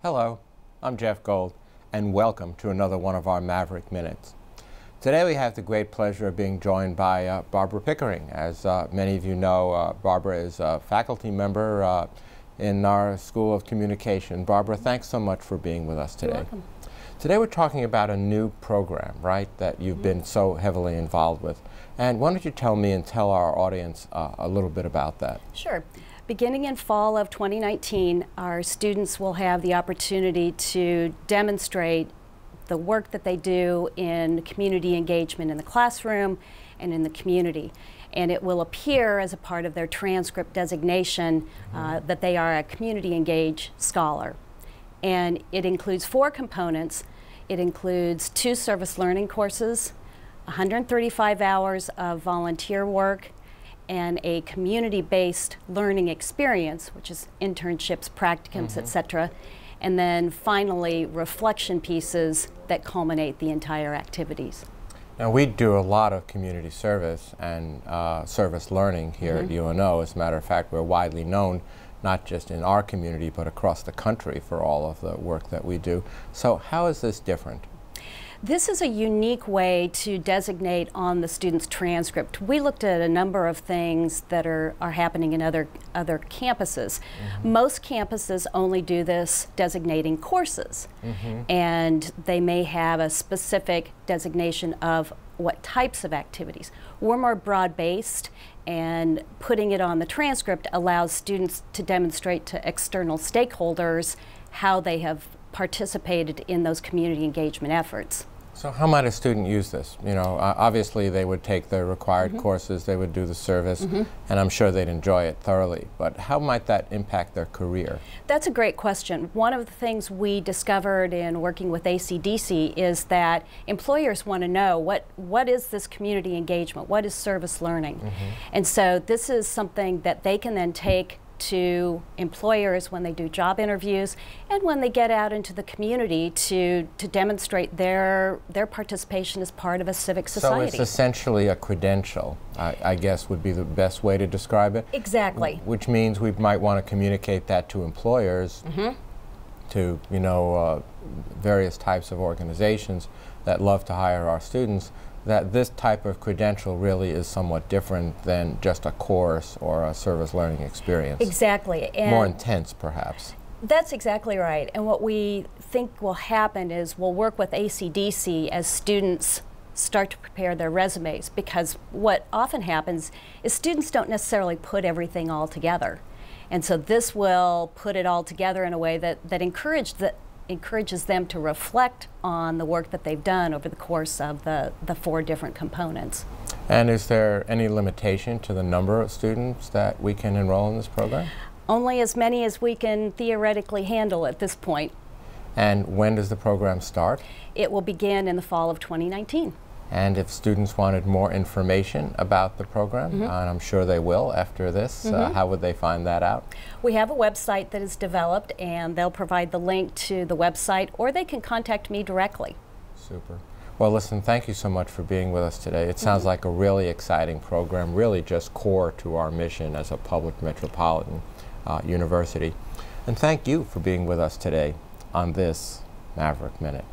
Hello, I'm Jeff Gold, and welcome to another one of our Maverick Minutes. Today we have the great pleasure of being joined by Barbara Pickering. As many of you know, Barbara is a faculty member in our School of Communication. Barbara, thanks so much for being with us today. You're welcome. Today we're talking about a new program, right, that you've been so heavily involved with. And why don't you tell me and tell our audience a little bit about that? Sure. Beginning in fall of 2019, our students will have the opportunity to demonstrate the work that they do in community engagement in the classroom and in the community. And it will appear as a part of their transcript designation that they are a community engaged scholar. And it includes 4 components. It includes 2 service learning courses, 135 hours of volunteer work, and a community-based learning experience, which is internships, practicums, etc. And then finally, reflection pieces that culminate the entire activities. Now, we do a lot of community service and service learning here at UNO. As a matter of fact, we're widely known, not just in our community, but across the country for all of the work that we do. So how is this different? This is a unique way to designate on the student's transcript. We looked at a number of things that are happening in other campuses. Most campuses only do this designating courses, and they may have a specific designation of what types of activities. We're more broad-based, and putting it on the transcript allows students to demonstrate to external stakeholders how they have participated in those community engagement efforts. So how might a student use this? You know, obviously they would take the required courses, they would do the service, and I'm sure they'd enjoy it thoroughly. But how might that impact their career? That's a great question. One of the things we discovered in working with ACDC is that employers want to know what is this community engagement, what is service learning? And so this is something that they can then take to employers when they do job interviews and when they get out into the community to demonstrate their participation as part of a civic society. So it's essentially a credential, I guess would be the best way to describe it. Exactly. Which means we might want to communicate that to employers, to, you know, various types of organizations that love to hire our students, that this type of credential really is somewhat different than just a course or a service learning experience. Exactly. And more intense, perhaps. That's exactly right. And what we think will happen is we'll work with ACDC as students start to prepare their resumes, because what often happens is students don't necessarily put everything all together. And so this will put it all together in a way that encourages them to reflect on the work that they've done over the course of the 4 different components. And is there any limitation to the number of students that we can enroll in this program? Only as many as we can theoretically handle at this point. And when does the program start? It will begin in the fall of 2019. And if students wanted more information about the program, and I'm sure they will after this, how would they find that out? We have a website that is developed, and they'll provide the link to the website, or they can contact me directly. Super. Well, listen, thank you so much for being with us today. It sounds like a really exciting program, really just core to our mission as a public metropolitan university. And thank you for being with us today on this Maverick Minute.